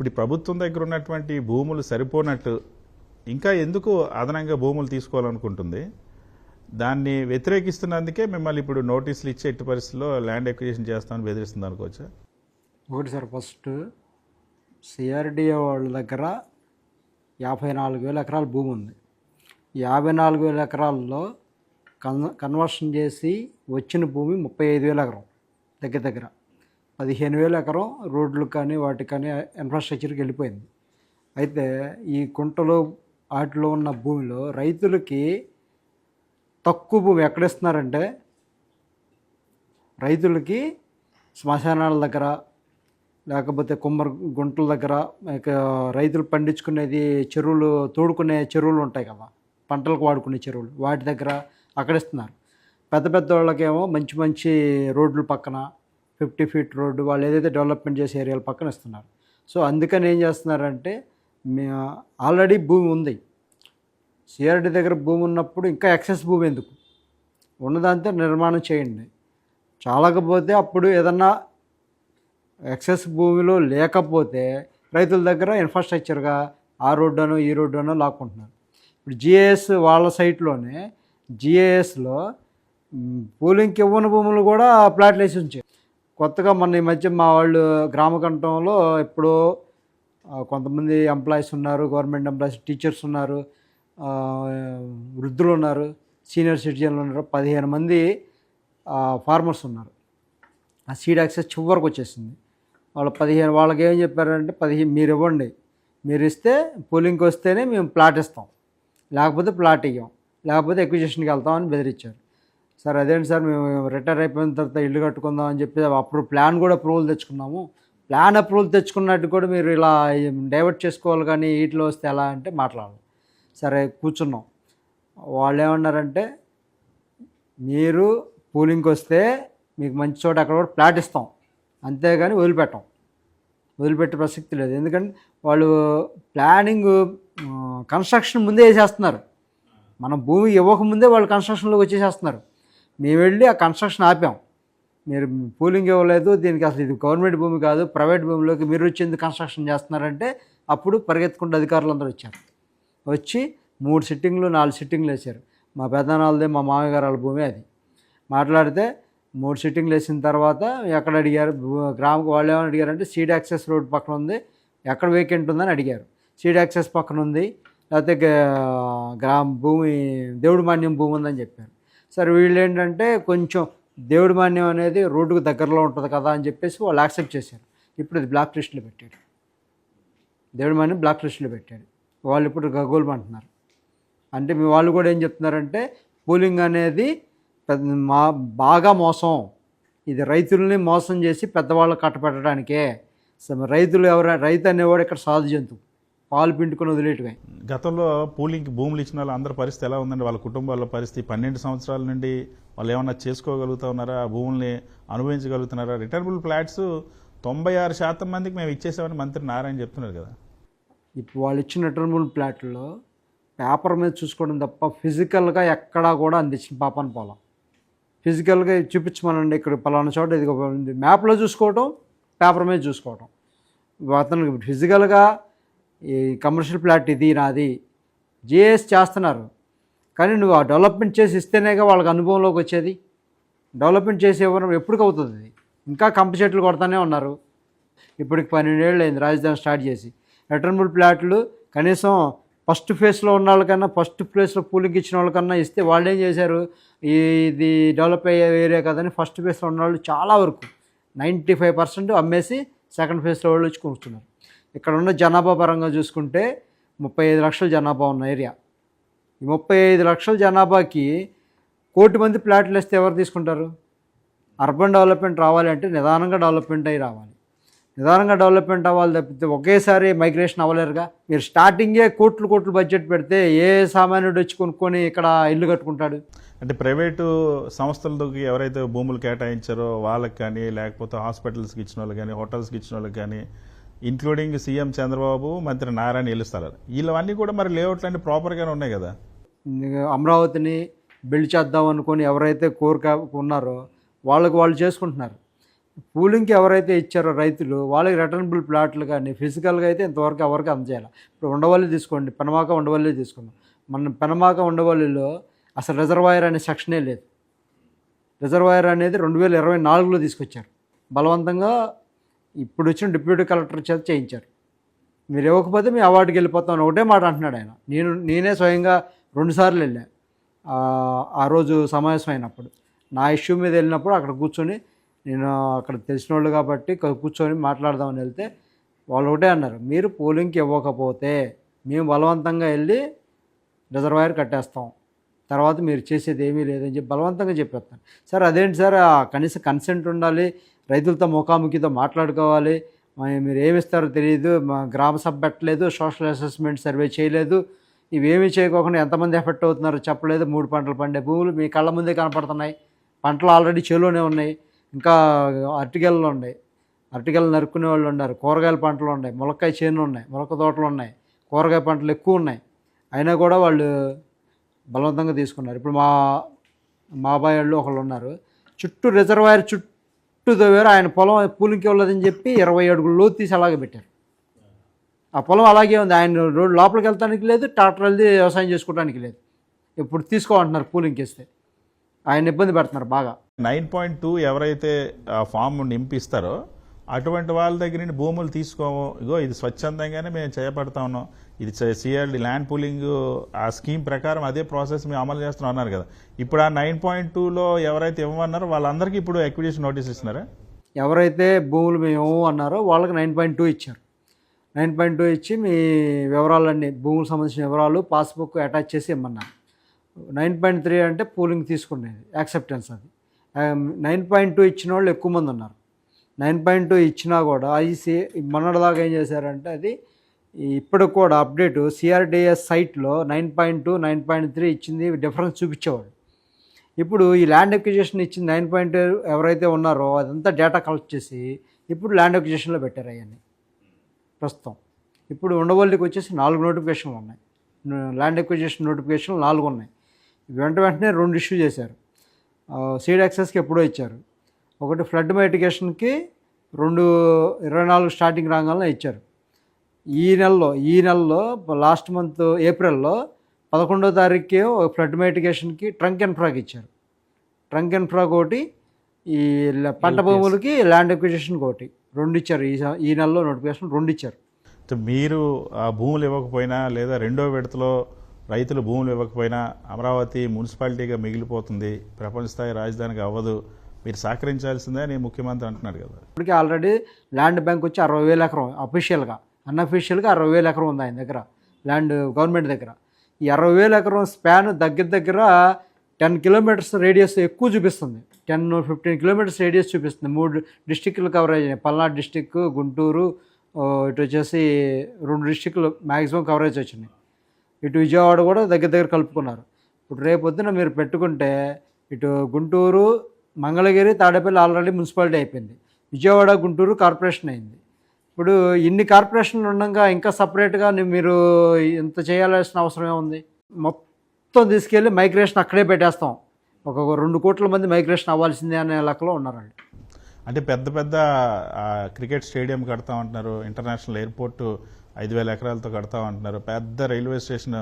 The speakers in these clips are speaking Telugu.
ఇప్పుడు ఈ ప్రభుత్వం దగ్గర ఉన్నటువంటి భూములు సరిపోనట్టు ఇంకా ఎందుకు అదనంగా భూములు తీసుకోవాలనుకుంటుంది? దాన్ని వ్యతిరేకిస్తున్నందుకే మిమ్మల్ని ఇప్పుడు నోటీసులు ఇచ్చి ఎట్టి పరిస్థితుల్లో ల్యాండ్ ఎక్విజిషన్ చేస్తామని బెదిరిస్తుంది అనుకోవచ్చా? ఒకటి సార్, ఫస్ట్ సిఆర్డిఏ వాళ్ళ దగ్గర 54,000 ఎకరాల భూమి ఉంది. 54,000 ఎకరాల్లో కన్వర్షన్ చేసి వచ్చిన భూమి 35,000 ఎకరం, దగ్గర దగ్గర 15,000 ఎకరం రోడ్లు కానీ వాటికి కానీ ఇన్ఫ్రాస్ట్రక్చర్కి వెళ్ళిపోయింది. అయితే ఈ కుంటలో వాటిలో ఉన్న భూమిలో రైతులకి తక్కువ భూమి ఎక్కడిస్తున్నారంటే, రైతులకి శ్మశానాల దగ్గర, లేకపోతే గుంటల దగ్గర, రైతులు పండించుకునేది చెరువులు, తోడుకునే చెరువులు ఉంటాయి కదా, పంటలకు వాడుకునే చెరువులు, వాటి దగ్గర అక్కడ ఇస్తున్నారు. పెద్ద పెద్ద వాళ్ళకేమో మంచి మంచి రోడ్లు పక్కన 50 ఫీట్ రోడ్డు, వాళ్ళు ఏదైతే డెవలప్మెంట్ చేసే ఏరియాల పక్కన ఇస్తున్నారు. సో అందుకని ఏం చేస్తున్నారంటే, ఆల్రెడీ భూమి ఉంది, సిఆర్డి దగ్గర భూమి ఉన్నప్పుడు ఇంకా ఎక్సెస్ భూమి ఎందుకు, ఉన్నదంతా నిర్మాణం చేయండి. చాలకపోతే అప్పుడు ఏదన్నా ఎక్సెస్ భూమిలో లేకపోతే రైతుల దగ్గర ఇన్ఫ్రాస్ట్రక్చర్గా ఆ రోడ్డునో ఈ రోడ్డునో లాక్కుంటున్నారు. ఇప్పుడు జిఏఎస్ వాళ్ళ సైట్లోనే జిఏఎస్లో పూలింగ్కి ఇవ్వని భూములు కూడా ప్లాట్లు వేసి ఉంచాయి. కొత్తగా మొన్న ఈ మధ్య మా వాళ్ళు గ్రామకంఠంలో ఎప్పుడో కొంతమంది ఎంప్లాయీస్ ఉన్నారు, గవర్నమెంట్ ఎంప్లాయీస్, టీచర్స్ ఉన్నారు, వృద్ధులు ఉన్నారు, సీనియర్ సిటిజన్లు ఉన్నారు, 15 మంది ఫార్మర్స్ ఉన్నారు. ఆ సీడ్ యాక్సెస్ చివరికి వచ్చేసింది. వాళ్ళకి ఏం చెప్పారంటే, 15 మీరు ఇవ్వండి, మీరు ఇస్తే పూలింగ్కి వస్తేనే మేము ప్లాట్ ఇస్తాం, లేకపోతే ప్లాట్ ఇవ్వం, లేకపోతే ఎక్విజిషన్కి వెళ్తామని బెదిరించారు. సార్ అదేంటి సార్, మేము రిటైర్ అయిపోయిన తర్వాత ఇల్లు కట్టుకుందాం అని చెప్పి అప్పుడు ప్లాన్ కూడా అప్రూవల్ తెచ్చుకున్నాము, ప్లాన్ అప్రూవల్ తెచ్చుకున్నట్టు కూడా మీరు ఇలా డైవర్ట్ చేసుకోవాలి, కానీ వీటిలో వస్తే ఎలా అంటే మాట్లాడాలి. సరే కూర్చున్నాం. వాళ్ళు ఏమన్నారంటే, మీరు పూలింగ్కి వస్తే మీకు మంచి చోట అక్కడ కూడా ప్లాట్ ఇస్తాం, అంతేగాని వదిలిపెట్టే ప్రసక్తి లేదు. ఎందుకంటే వాళ్ళు ప్లానింగ్ కన్స్ట్రక్షన్ ముందే వేసేస్తున్నారు. మనం భూమి ఇవ్వకముందే వాళ్ళు కన్స్ట్రక్షన్లోకి వచ్చేసేస్తున్నారు. మేము వెళ్ళి ఆ కన్స్ట్రక్షన్ ఆపాం, మీరు పూలింగ్ ఇవ్వలేదు, దీనికి అసలు ఇది గవర్నమెంట్ భూమి కాదు, ప్రైవేట్ భూమిలోకి మీరు వచ్చి కన్స్ట్రక్షన్ చేస్తున్నారంటే అప్పుడు పరిగెత్తుకుంటూ అధికారులు అందరూ వచ్చారు. వచ్చి 3 సిట్టింగ్లు 4 సిట్టింగ్లు వేశారు. మా పెద్దనాళ్ళదే, మా మామయ్య గారు వాళ్ళ భూమి అది. మాట్లాడితే 3 సిట్టింగ్లు వేసిన తర్వాత ఎక్కడ అడిగారు, గ్రామకు వాళ్ళు ఏమని అడిగారంటే, సీడ్ యాక్సెస్ రోడ్ పక్కన ఉంది, ఎక్కడ వేకెంట్ ఉందని అడిగారు. సీడ్ యాక్సెస్ పక్కన ఉంది, లేకపోతే భూమి దేవుడి మాన్యం భూమి ఉందని చెప్పారు. సరే వీళ్ళు ఏంటంటే, కొంచెం దేవుడి మాన్యం అనేది రోడ్డుకు దగ్గరలో ఉంటుంది కదా అని చెప్పేసి వాళ్ళు యాక్సెప్ట్ చేశారు. ఇప్పుడు ఇది బ్లాక్ లిస్టులో పెట్టాడు, దేవుడి మాన్యం బ్లాక్ లిస్టులో పెట్టాడు. వాళ్ళు ఇప్పుడు గగోల్మంటున్నారు. అంటే మీ వాళ్ళు కూడా ఏం చెప్తున్నారంటే, పూలింగ్ అనేది బాగా మోసం, ఇది రైతుల్ని మోసం చేసి పెద్దవాళ్ళు కట్టపెట్టడానికే. రైతు అనేవాడు ఇక్కడ సాధు జంతువు, పాలు పిండుకొని వదిలేటివే. గతంలో పూలింగ్కి భూములు ఇచ్చిన వాళ్ళు అందరి పరిస్థితి ఎలా ఉందండి? వాళ్ళ కుటుంబాల పరిస్థితి 12 సంవత్సరాల నుండి వాళ్ళు ఏమన్నా చేసుకోగలుగుతా ఉన్నారా? ఆ భూముల్ని అనుభవించగలుగుతున్నారా? రిటర్నబుల్ ఫ్లాట్స్ 96% మందికి మేము ఇచ్చేసామని మంత్రి నారాయణ చెప్తున్నారు కదా. ఇప్పుడు వాళ్ళు ఇచ్చిన రిటర్నబుల్ ఫ్లాట్లో పేపర్ మీద చూసుకోవడం తప్ప ఫిజికల్గా ఎక్కడా కూడా అందించిన పాపని పోలం. ఫిజికల్గా చూపించమనండి, ఇక్కడ పలానా చోట ఇది మ్యాప్లో చూసుకోవటం, పేపర్ మీద చూసుకోవటం. అతనికి ఫిజికల్గా ఈ కమర్షియల్ ప్లాట్ ఇది నాది జిఎస్ చేస్తున్నారు, కానీ నువ్వు ఆ డెవలప్మెంట్ చేసి ఇస్తేనేగా వాళ్ళకి అనుభవంలోకి వచ్చేది. డెవలప్మెంట్ చేసి ఇవ్వడం ఎప్పటికి అవుతుంది? ఇంకా కంప చెట్లు కొడతానే ఉన్నారు. ఇప్పటికి 12 ఏళ్ళు అయింది రాజధాని స్టార్ట్ చేసి. రిటర్నబుల్ ప్లాట్లు కనీసం ఫస్ట్ ఫేజ్లో ఉన్న వాళ్ళకన్నా, ఫస్ట్ ప్లేస్లో పూలింగ్ ఇచ్చిన వాళ్ళకన్నా ఇస్తే వాళ్ళు ఏం చేశారు, ఇది డెవలప్ అయ్యే ఏరియా కదని ఫస్ట్ ఫేజ్లో ఉన్న వాళ్ళు చాలా వరకు 95% అమ్మేసి సెకండ్ ఫేజ్లో వాళ్ళు వచ్చి కూర్చున్నారు. ఇక్కడ ఉన్న జనాభా పరంగా చూసుకుంటే 35 లక్షల జనాభా ఉన్న ఏరియా. ఈ 35 లక్షల జనాభాకి 1 కోటి మంది ప్లాట్లు వేస్తే ఎవరు తీసుకుంటారు? అర్బన్ డెవలప్మెంట్ రావాలి అంటే నిదానంగా డెవలప్మెంట్ అయ్యి రావాలి. నిదానంగా డెవలప్మెంట్ అవ్వాలి తప్పితే ఒకేసారి మైగ్రేషన్ అవ్వలేరుగా. మీరు స్టార్టింగే కోట్లు బడ్జెట్ పెడితే ఏ సామాన్యుడు వచ్చి కొనుక్కొని ఇక్కడ ఇల్లు కట్టుకుంటాడు? అంటే ప్రైవేటు సంస్థలకి ఎవరైతే భూములు కేటాయించారో వాళ్ళకి కానీ, లేకపోతే హాస్పిటల్స్కి ఇచ్చిన వాళ్ళకి కానీ, హోటల్స్కి ఇచ్చిన వాళ్ళకి కానీ, ఇంక్లూడింగ్ సీఎం చంద్రబాబు, మంత్రి నారాయణ గెలుస్తారు. వీళ్ళవన్నీ కూడా మరి లేఅవుట్లు అన్నీ ప్రాపర్గానే ఉన్నాయి కదా. అమరావతిని బిల్డ్ చేద్దాం అనుకొని ఎవరైతే కోరిక ఉన్నారో వాళ్ళు చేసుకుంటున్నారు. పూలింగ్కి ఎవరైతే ఇచ్చారో రైతులు వాళ్ళకి రిటర్నబుల్ ప్లాట్లు కానీ ఫిజికల్గా అయితే ఇంతవరకు ఎవరికి అందజేయాలి. ఇప్పుడు ఉండవల్లి తీసుకోండి, పెనమాక ఉండవల్లి తీసుకుందాం. మన పెనమాక ఉండవల్లిలో అసలు రిజర్వాయర్ అనే సెక్షనే లేదు. రిజర్వాయర్ అనేది 2024లో తీసుకొచ్చారు. బలవంతంగా ఇప్పుడు వచ్చిన డిప్యూటీ కలెక్టర్ చేత చేయించారు. మీరు ఇవ్వకపోతే మీ అవార్డుకి వెళ్ళిపోతామని ఒకటే మాట అంటున్నాడు ఆయన. నేనే స్వయంగా 2 సార్లు వెళ్ళా. ఆ రోజు సమావేశం అయినప్పుడు నా ఇష్యూ మీద వెళ్ళినప్పుడు అక్కడ కూర్చొని నేను అక్కడ తెలిసిన వాళ్ళు కాబట్టి కూర్చొని మాట్లాడదామని వెళ్తే వాళ్ళు ఒకటే అన్నారు, మీరు పోలింగ్కి ఇవ్వకపోతే మేము బలవంతంగా వెళ్ళి రిజర్వాయర్ కట్టేస్తాం, తర్వాత మీరు చేసేది ఏమీ లేదని చెప్పి బలవంతంగా చెప్పేస్తాను. సార్ అదేంటి సార్, కనీసం కన్సెంట్ ఉండాలి, రైతులతో ముఖాముఖితో మాట్లాడుకోవాలి, మీరు ఏమిస్తారో తెలియదు, మా గ్రామ సభ పెట్టలేదు, సోషల్ అసెస్మెంట్ సర్వే చేయలేదు, ఇవేమీ చేయకోకుండా ఎంతమంది ఎఫెక్ట్ అవుతున్నారో చెప్పలేదు. 3 పంటలు పండే భూములు మీ కళ్ళ ముందే కనపడుతున్నాయి, పంటలు ఆల్రెడీ చేలోనే ఉన్నాయి, ఇంకా అరటిగెలలు ఉన్నాయి, అరటిగెలు నరుక్కునే వాళ్ళు ఉన్నారు, కూరగాయల పంటలు ఉన్నాయి, ములక్కాయ చేనులు ఉన్నాయి, ములక్క తోటలు ఉన్నాయి, కూరగాయ పంటలు ఎక్కువ ఉన్నాయి. అయినా కూడా వాళ్ళు బలవంతంగా తీసుకున్నారు. ఇప్పుడు మా అబ్బాయి వాళ్ళు ఒకళ్ళు ఉన్నారు, చుట్టూ రిజర్వాయర్ చుట్టూ తవ్వారు, ఆయన పొలం పూలింగ్కి ఇవ్వలేదని చెప్పి 20 అడుగులు లోతు తీసి అలాగే పెట్టారు. ఆ పొలం అలాగే ఉంది, ఆయన రోడ్డు లోపలికి వెళ్తానికి లేదు, ట్రాక్టర్ వెళ్ళి వ్యవసాయం చేసుకోవడానికి లేదు. ఇప్పుడు తీసుకోమంటున్నారు పూలింగ్కి ఇస్తే, ఆయన ఇబ్బంది పెడుతున్నారు బాగా. 9.2 ఎవరైతే ఆ ఫామ్ నింపిస్తారో అటువంటి వాళ్ళ దగ్గర నుండి భూములు తీసుకోము, ఇగో ఇది స్వచ్ఛందంగానే మేము చేపడతా ఉన్నాం, ఇది సిఆర్డి ల్యాండ్ పూలింగ్ ఆ స్కీమ్ ప్రకారం అదే ప్రాసెస్ మేము అమలు చేస్తున్నాం అన్నారు కదా. ఇప్పుడు ఆ 9.2లో ఎవరైతే ఇవ్వమన్నారో వాళ్ళందరికీ ఇప్పుడు ఎక్విజిషన్ నోటీస్ ఇస్తున్నారా? ఎవరైతే భూములు మేము అన్నారో వాళ్ళకి 9.2 ఇచ్చారు. 9.2 ఇచ్చి మీ వివరాలన్నీ, భూములకు సంబంధించిన వివరాలు, పాస్బుక్ అటాచ్ చేసి ఇమ్మన్నారు. 9.3 అంటే పూలింగ్ తీసుకునేది యాక్సెప్టెన్స్. అది 9.2 ఇచ్చిన వాళ్ళు ఎక్కువ మంది ఉన్నారు. 9.2 ఇచ్చినా కూడా ఐసీ మొన్నటిదాకా ఏం చేశారంటే అది ఇప్పుడు కూడా అప్డేట్ సిఆర్డిఎస్ సైట్లో 9.2 9.3 ఇచ్చింది డిఫరెన్స్ చూపించేవాడు. ఇప్పుడు ఈ ల్యాండ్ ఎక్విజిషన్ ఇచ్చింది 9.2 ఎవరైతే ఉన్నారో అదంతా డేటా కలెక్ట్ చేసి ఇప్పుడు ల్యాండ్ ఎక్విజిషన్లో పెట్టారు అవన్నీ ప్రస్తుతం. ఇప్పుడు ఉండవల్లికి వచ్చేసి 4 నోటిఫికేషన్లు ఉన్నాయి, ల్యాండ్ ఎక్విజిషన్ నోటిఫికేషన్లు 4 ఉన్నాయి. వెంటనే 2 ఇష్యూ చేశారు. సీడ్ యాక్సెస్కి ఎప్పుడో ఇచ్చారు, ఒకటి ఫ్లడ్ మైటిగేషన్కి 24 స్టార్టింగ్ రాగానే ఇచ్చారు. ఈ నెలలో లాస్ట్ మంత్ ఏప్రిల్లో 11వ తారీఖుకే ఫ్లడ్ మైటిగేషన్కి ట్రంక్ అండ్ ఫ్రాగ్ ఇచ్చారు. ట్రంక్ అండ్ ఫ్రాగ్ ఒకటి, ఈ పంట భూములకి ల్యాండ్ ఎక్విజిషన్కి ఒకటి, 2 ఇచ్చారు. ఈ నెలలో నోటిఫికేషన్ 2 ఇచ్చారు. మీరు ఆ భూములు ఇవ్వకపోయినా లేదా రెండో విడతలో రైతులు భూములు ఇవ్వకపోయినా అమరావతి మున్సిపాలిటీగా మిగిలిపోతుంది, ప్రపంచ స్థాయి రాజధానికి అవ్వదు, మీరు సహకరించాల్సిందే అని ముఖ్యమంత్రి అంటున్నారు కదా. ఇప్పటికీ ఆల్రెడీ ల్యాండ్ బ్యాంక్ వచ్చి 60,000 ఎకరం అఫీషియల్గా, అన్అఫీషియల్గా 60,000 ఎకరం ఉంది ఆయన దగ్గర, ల్యాండ్ గవర్నమెంట్ దగ్గర. ఈ 60,000 ఎకరం స్పాన్ దగ్గర 10 కిలోమీటర్స్ రేడియస్ ఎక్కువ చూపిస్తుంది, 10-15 కిలోమీటర్స్ రేడియస్ చూపిస్తుంది. 3 డిస్టిక్లు కవరేజ్ అయినాయి, పల్నాడు డిస్టిక్, గుంటూరు, ఇటు వచ్చేసి 2 డిస్టిక్లు మ్యాక్సిమం కవరేజ్ వచ్చినాయి. ఇటు విజయవాడ కూడా దగ్గర కలుపుకున్నారు. ఇప్పుడు రేపొద్దున మీరు పెట్టుకుంటే ఇటు గుంటూరు, మంగళగిరి, తాడేపల్లి ఆల్రెడీ మున్సిపాలిటీ అయిపోయింది, విజయవాడ, గుంటూరు కార్పొరేషన్ అయింది. ఇప్పుడు ఇన్ని కార్పొరేషన్లు ఉండగా ఇంకా సపరేట్గా మీరు ఇంత చేయాల్సిన అవసరం ఏముంది? మొత్తం తీసుకెళ్ళి మైగ్రేషన్ అక్కడే పెట్టేస్తాం, ఒక 2 కోట్ల మంది మైగ్రేషన్ అవ్వాల్సిందే అనే లెక్కలో ఉన్నారండి. అంటే పెద్ద క్రికెట్ స్టేడియం కడతామంటున్నారు, ఇంటర్నేషనల్ ఎయిర్పోర్టు 5,000 ఎకరాలతో కడతామంటున్నారు, పెద్ద రైల్వే స్టేషన్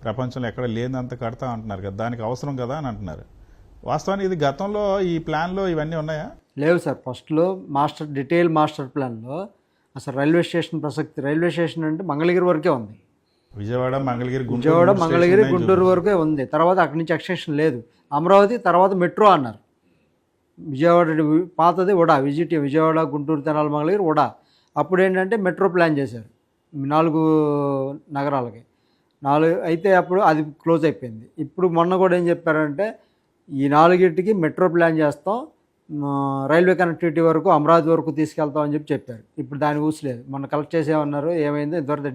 ప్రపంచంలో ఎక్కడ లేనంత కడతామంటున్నారు కదా, దానికి అవసరం కదా అని అంటున్నారు. వాస్తవానికి ఇది గతంలో ఈ ప్లాన్లో ఇవన్నీ ఉన్నాయా? లేవు సార్. ఫస్ట్లో డీటెయిల్ మాస్టర్ ప్లాన్లో అసలు రైల్వే స్టేషన్ ప్రసక్తి, రైల్వే స్టేషన్ అంటే మంగళగిరి వరకే ఉంది, విజయవాడ, మంగళగిరి, గుంటూరు వరకే ఉంది. తర్వాత అక్కడి నుంచి ఎక్స్టెన్షన్ లేదు. అమరావతి తర్వాత మెట్రో అన్నారు. విజయవాడ పాతది ఉడా, విజయవాడ, గుంటూరు, తెనాలి, మంగళగిరి ఉడా. అప్పుడు ఏంటంటే మెట్రో ప్లాన్ చేశారు 4 నగరాలకి. 4 అయితే అప్పుడు అది క్లోజ్ అయిపోయింది. ఇప్పుడు మొన్న కూడా ఏం చెప్పారంటే ఈ 4టికి మెట్రో ప్లాన్ చేస్తాం, రైల్వే కనెక్టివిటీ వరకు అమరావతి వరకు తీసుకెళ్తాం అని చెప్పారు. ఇప్పుడు దాని ఊసలేదు. మొన్న కలెక్ట్ చేసేమన్నారు, ఏమైంది ఇంతవరకు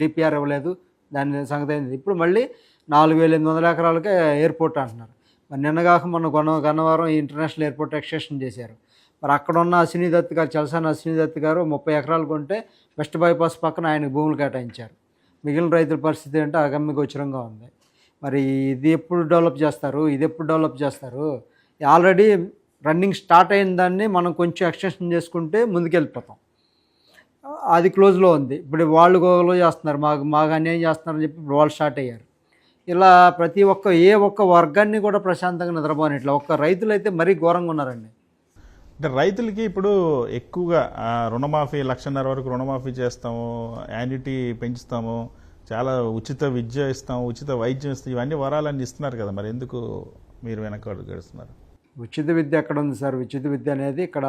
డిపిఆర్ ఇవ్వలేదు, దాని సంగతి అయింది. ఇప్పుడు మళ్ళీ 4,800 ఎకరాలకే ఎయిర్పోర్ట్ అంటున్నారు. మరి నిన్నగాక మొన్న గన్నవరం ఇంటర్నేషనల్ ఎయిర్పోర్ట్ ఎక్స్టెన్షన్ చేశారు. మరి అక్కడ ఉన్న అశ్విని దత్ గారు, చలసాని అశ్విని దత్ గారు 30 ఎకరాలు కొంటే వెస్ట్ బైపాస్ పక్కన ఆయనకు భూములు కేటాయించారు. మిగిలిన రైతుల పరిస్థితి అంటే అగమ్య గోచరంగా ఉంది. మరి ఇది ఎప్పుడు డెవలప్ చేస్తారు? ఆల్రెడీ రన్నింగ్ స్టార్ట్ అయిన దాన్ని మనం కొంచెం ఎక్స్టెన్షన్ చేసుకుంటే ముందుకెళ్ళిపోతాం. అది క్లోజ్లో ఉంది. ఇప్పుడు వాళ్ళు గోలో చేస్తున్నారు, మాకు అన్యాయం చేస్తున్నారని చెప్పి ఇప్పుడు వాళ్ళు స్టార్ట్ అయ్యారు. ఇలా ప్రతి ఒక్క ఏ ఒక్క వర్గాన్ని కూడా ప్రశాంతంగా నిద్రపోనిట్లా. ఒక్క రైతులైతే మరీ ఘోరంగా ఉన్నారండి. అంటే రైతులకి ఇప్పుడు ఎక్కువగా రుణమాఫీ 1,50,000 వరకు రుణమాఫీ చేస్తాము, యాన్యుటీ పెంచుతాము, చాలా ఉచిత విద్య ఇస్తాము, ఉచిత వైద్యం ఇస్తాం, ఇవన్నీ వరాలన్నీ ఇస్తున్నారు కదా, మరి ఎందుకు మీరు వెనకాడు గడుస్తున్నారు? ఉచిత విద్య ఎక్కడ ఉంది సార్? ఉచిత విద్య అనేది ఇక్కడ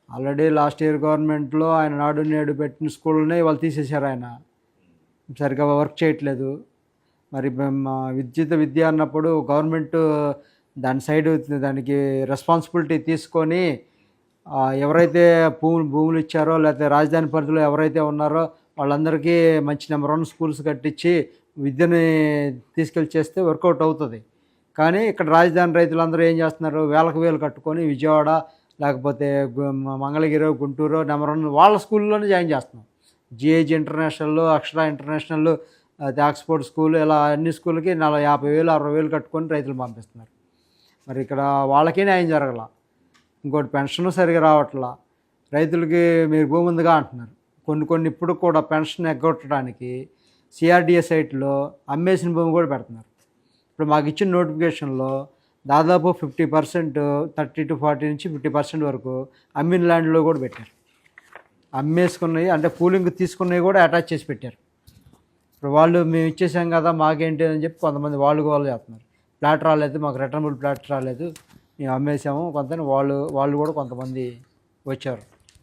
ఆల్రెడీ లాస్ట్ ఇయర్ గవర్నమెంట్లో ఆయన నాడు నేడు పెట్టిన స్కూళ్ళనే వాళ్ళు తీసేశారు. ఆయన సరిగ్గా వర్క్ చేయట్లేదు. మరి ఉచిత విద్య అన్నప్పుడు గవర్నమెంట్ దాని సైడ్ దానికి రెస్పాన్సిబిలిటీ తీసుకొని ఎవరైతే భూములు ఇచ్చారో లేకపోతే రాజధాని పరిధిలో ఎవరైతే ఉన్నారో వాళ్ళందరికీ మంచి నెంబర్ 1 స్కూల్స్ కట్టించి విద్యని తీసుకెళ్ళి చేస్తే వర్కౌట్ అవుతుంది. కానీ ఇక్కడ రాజధాని రైతులందరూ ఏం చేస్తున్నారు, వేలకు వేలు కట్టుకొని విజయవాడ లేకపోతే మంగళగిరి, గుంటూరు నెంబర్ 1 వాళ్ళ స్కూల్లోనే జాయిన్ చేస్తున్నాం. జిఐజీ ఇంటర్నేషనల్, అక్షర ఇంటర్నేషనల్, ఆక్స్ఫోర్డ్ స్కూల్, ఇలా అన్ని స్కూల్కి 50,000 60,000 కట్టుకొని రైతులు పంపిస్తున్నారు. మరి ఇక్కడ వాళ్ళకే న్యాయం జరగల. ఇంకోటి పెన్షన్ సరిగా రావట్లా. రైతులకి మీరు భూమి ఉందిగా అంటున్నారు. కొన్ని ఇప్పుడు కూడా పెన్షన్ ఎగ్గొట్టడానికి సిఆర్డిఏ సైట్లో అమ్మేసిన భూమి కూడా పెడుతున్నారు. ఇప్పుడు మాకు ఇచ్చిన నోటిఫికేషన్లో దాదాపు 50%, 30 to 40 నుంచి 50% వరకు అమ్మిన ల్యాండ్లో కూడా పెట్టారు. అమ్మేసుకున్నవి అంటే పూలింగ్ తీసుకున్నవి కూడా అటాచ్ చేసి పెట్టారు. ఇప్పుడు వాళ్ళు మేము ఇచ్చేసాం కదా మాకేంటి అని చెప్పి కొంతమంది వాళ్ళు చేస్తున్నారు. ప్లాట్ రాలేదు, మాకు రిటర్నబుల్ ప్లాట్ రాలేదు, మేము అమ్మేసాము కొంత, వాళ్ళు కూడా కొంతమంది వచ్చారు.